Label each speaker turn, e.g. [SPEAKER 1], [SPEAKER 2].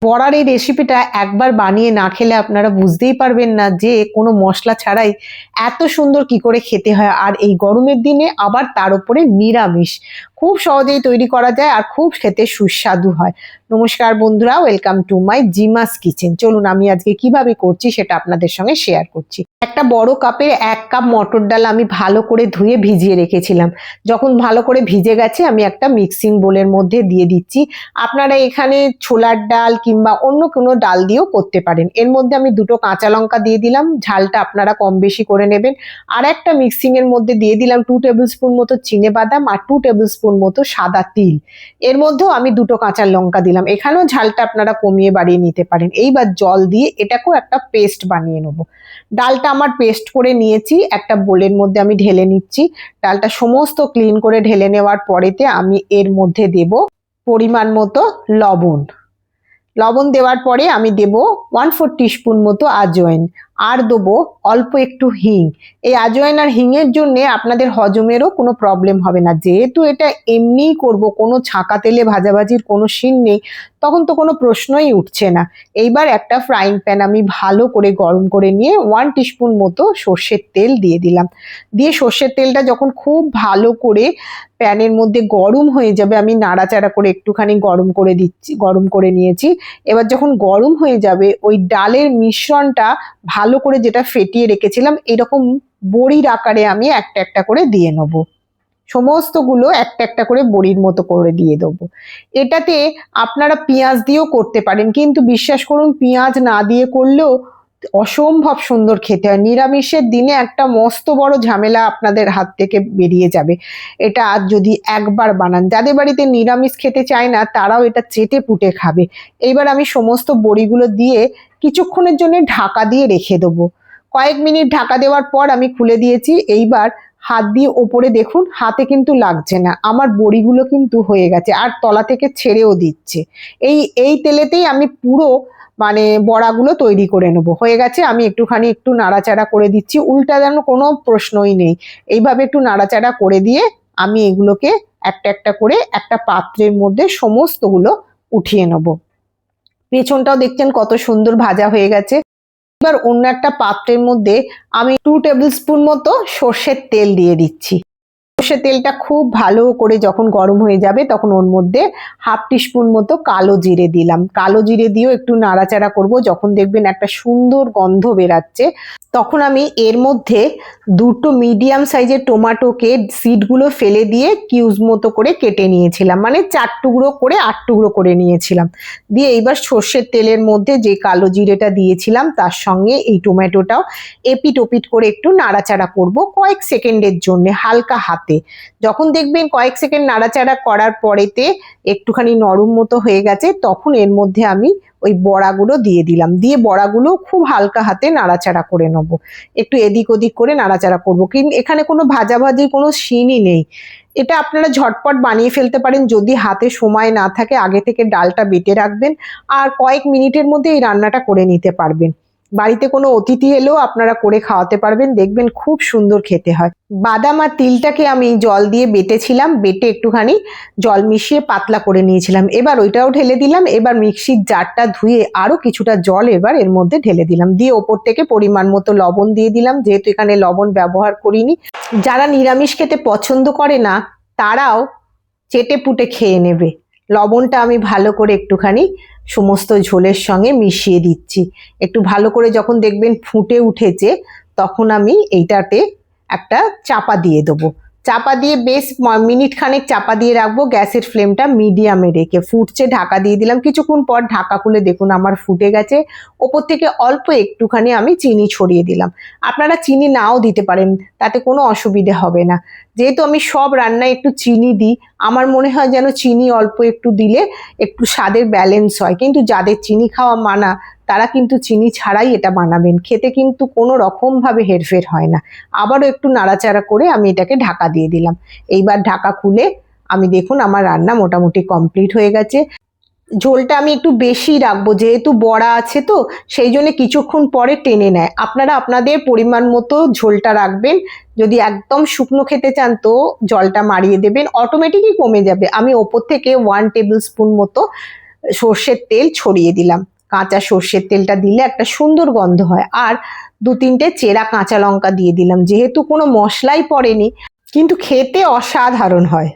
[SPEAKER 1] বড়ার এই রেসিপিটা একবার বানিয়ে না খেলে আপনারা বুঝতেই পারবেন না যে কোনো মশলা ছাড়াই এত সুন্দর কি করে খেতে হয়। আর এই গরমের দিনে আবার তার উপরে নিরামিষ, খুব সহজেই তৈরি করা যায় আর খুব খেতে সুস্বাদু হয়। নমস্কার বন্ধুরা, ওয়েলকাম টু মাই জিমাস কিচেন। চলুন আমি আজকে কিভাবে করছি সেটা আপনাদের সঙ্গে শেয়ার করছি। একটা বড় কাপের 1 কাপ মটর ডাল আমি ভালো করে ধুয়ে ভিজিয়ে রেখেছিলাম। যখন ভালো করে ভিজে গেছে আমি একটা মিক্সিং বোলের মধ্যে দিয়ে দিচ্ছি। আপনারা এখানে ছোলার ডাল কিংবা অন্য কোনো ডাল দিয়েও করতে পারেন। এর মধ্যে আমি 2টো কাঁচা লঙ্কা দিয়ে দিলাম, ঝালটা আপনারা কম বেশি করে নেবেন। আর একটা মিক্সিং এর মধ্যে দিয়ে দিলাম 2 টেবিল স্পুন মতো চিনেবাদাম আর 2 টেবিল স্পুন মতো সাদা তিল। এর মধ্যেও আমি 2টো কাঁচা লঙ্কা দিলাম। এখানেও ঝালটা আপনারা কমিয়ে বাড়িয়ে নিতে পারেন। এইবার জল দিয়ে এটাকেও একটা পেস্ট বানিয়ে নেবো। ডালটা আমার পেস্ট করে নিয়েছি, একটা বোলের মধ্যে আমি ঢেলে নিচ্ছি। ডালটা সমস্ত ক্লিন করে ঢেলে নেওয়ার পরেতে আমি এর মধ্যে দেব পরিমাণ মতো লবণ। লবণ দেওয়ার পরে আমি দেব 1/4 টিস্পুন মতো আজওয়াইন, আর দেবো অল্প একটু হিং। এই আজওয়াইন আর হিংয়ের জন্য আপনাদের হজমেরও কোনো প্রবলেম হবে না। যেহেতু এটা এমনিই করব, কোনো ছাঁকা তেলে ভাজাভাজির কোনো সিন নেই, তখন তো কোনো প্রশ্নই উঠছে না। এইবার একটা ফ্রাইং প্যান আমি ভালো করে গরম করে নিয়ে 1 টিস্পুন মতো সর্ষের তেল দিয়ে দিলাম। দিয়ে সর্ষের তেলটা যখন খুব ভালো করে প্যানের মধ্যে গরম হয়ে যাবে, আমি নাড়াচাড়া করে একটুখানি গরম করে নিয়েছি। এবার যখন গরম হয়ে যাবে, ওই ডালের মিশ্রণটা ভালো করে যেটা ফেটিয়ে রেখেছিলাম এরকম বড়ির আকারে আমি একটা একটা করে দিয়ে নেব। সমস্তগুলো একটা একটা করে বড়ির মতো করে দিয়ে দেবো। এটাতে আপনারা পেঁয়াজ দিয়েও করতে পারেন, কিন্তু বিশ্বাস করুন পেঁয়াজ না দিয়ে করলেও অসম্ভব সুন্দর খেতে হয়। নিরামিষের দিনে একটা মস্ত বড় ঝামেলা আপনাদের হাত থেকে বেরিয়ে যাবে। এটা আজ যদি একবার বানান, যাদের বাড়িতে নিরামিষ খেতে চায় না তারাও এটা চেটে পুটে খাবে। এইবার আমি সমস্ত বড়িগুলো দিয়ে কিছুক্ষণের জন্য ঢাকা দিয়ে রেখে দেবো। কয়েক মিনিট ঢাকা দেওয়ার পর আমি খুলে দিয়েছি। এইবার হাত দিয়ে ওপরে দেখুন, হাতে কিন্তু লাগছে না, আমার বড়িগুলো কিন্তু হয়ে গেছে আর তলা থেকে ছেড়েও দিচ্ছে। এই তেলেতেই আমি পুরো বড়াগুলো তৈরি করে নেবো। হয়ে গেছে, আমি একটু নাড়াচাড়া করে দিচ্ছি, উল্টানোর কোনো প্রশ্নই নেই। এইভাবে একটু নাড়াচাড়া করে দিয়ে আমি এগুলোকে একটা একটা করে একটা পাত্রের মধ্যে সমস্তগুলো উঠিয়ে নেবো। পেছনটাও দেখছেন কত সুন্দর ভাজা হয়ে গেছে। এবার অন্য একটা পাত্রের মধ্যে আমি 2 টেবিল স্পুন মতো সর্ষের তেল দিয়ে দিচ্ছি। সর্ষের তেলটা খুব ভালো করে যখন গরম হয়ে যাবে তখন ওর মধ্যে 1/2 টিস্পুন মতো কালো জিরে দিলাম। কালো জিরে দিয়েও একটু নাড়াচাড়া করব। যখন দেখবেন একটা সুন্দর গন্ধ বেরাচ্ছে তখন আমি এর মধ্যে 2টো মিডিয়াম সাইজের টমেটোকে সিডগুলো ফেলে দিয়ে কিউব মতো করে কেটে নিয়েছিলাম, 4 টুকরো করে 8 টুকরো করে নিয়েছিলাম। দিয়ে এইবার সর্ষের তেলের মধ্যে যে কালো জিরেটা দিয়েছিলাম তার সঙ্গে এই টমেটোটাও এপিট ওপিট করে একটু নাড়াচাড়া করব কয়েক সেকেন্ডের জন্য হালকা হাতে। যখন দেখবেন কয়েক সেকেন্ড নাড়াচাড়া করার পরেতে একটুখানি নরম মতো হয়ে গেছে তখন এর মধ্যে আমি ওই বড়াগুলো দিয়ে দিলাম। দিয়ে বড়াগুলো খুব হালকা হাতে নাড়াচাড়া করে নেবো। একটু এদিক ওদিক করে নাড়াচাড়া করবো। কিন্তু এখানে কোনো ভাজাভাজির কোনো সিনই নেই। এটা আপনারা ঝটপট বানিয়ে ফেলতে পারেন যদি হাতে সময় না থাকে। আগে থেকে ডালটা বেটে রাখবেন আর কয়েক মিনিটের মধ্যে এই রান্নাটা করে নিতে পারবেন। বাড়িতে কোনো অতিথি এলেও আপনারা করে খাওয়াতে পারবেন, দেখবেন খুব সুন্দর খেতে হয়। বাদাম আর তিলটাকে আমি জল দিয়ে বেটেছিলাম, বেটে একটুখানি জল মিশিয়ে পাতলা করে নিয়েছিলাম। এবার ওইটাও ঢেলে দিলাম। এবার মিক্সির জারটা ধুয়ে আরো কিছুটা জল এবার এর মধ্যে ঢেলে দিলাম। দিয়ে ওপর থেকে পরিমাণ মতো লবণ দিয়ে দিলাম, যেহেতু এখানে লবণ ব্যবহার করিনি। যারা নিরামিষ খেতে পছন্দ করে না তারাও চেটে পুটে খেয়ে নেবে। লবণটা আমি ভালো করে একটুখানি সমস্ত ঝোলের সঙ্গে মিশিয়ে দিচ্ছি। একটু ভালো করে যখন দেখবেন ফুটে উঠেছে তখন আমি এইটাতে একটা চাপা দিয়ে দেবো। চাপা দিয়ে বেশ মিনিট খানেক চাপা দিয়ে রাখবো, গ্যাসের ফ্লেমটা মিডিয়ামে রেখে। ফুটছে, ঢাকা দিয়ে দিলাম। কিছুক্ষণ পর ঢাকা খুলে দেখুন আমার ফুটে গেছে। ওপর থেকে অল্প একটুখানি আমি চিনি ছড়িয়ে দিলাম। আপনারা চিনি নাও দিতে পারেন, তাতে কোনো অসুবিধে হবে না। যেহেতু আমি সব রান্নায় একটু চিনি দিই, আমার মনে হয় যেন চিনি অল্প একটু দিলে একটু স্বাদের ব্যালেন্স হয়। কিন্তু যাদের চিনি খাওয়া মানা তারা কিন্তু চিনি ছাড়াই এটা বানাবেন, খেতে কিন্তু কোনো রকমভাবে হেরফের হয় না। আবারও একটু নাড়াচাড়া করে আমি এটাকে ঢাকা দিয়ে দিলাম। এইবার ঢাকা খুলে আমি দেখুন আমার রান্না মোটামুটি কমপ্লিট হয়ে গেছে। ঝোলটা আমি একটু বেশি রাখবো, যেহেতু বড়া আছে তো সেই জন্য কিছুক্ষণ পরে টেনে নেয়। আপনারা আপনাদের পরিমাণ মতো ঝোলটা রাখবেন। যদি একদম শুকনো খেতে চান তো জলটা মারিয়ে দেবেন, অটোমেটিকই কমে যাবে। আমি ওপর থেকে 1 টেবিল স্পুন মতো সর্ষের তেল ছড়িয়ে দিলাম। কাঁচা সর্ষের তেলটা দিলে একটা সুন্দর গন্ধ হয়। আর 2-3টে চেরা কাঁচা লঙ্কা দিয়ে দিলাম। যেহেতু কোনো মশলাই পড়েনি, কিন্তু খেতে অসাধারণ হয়।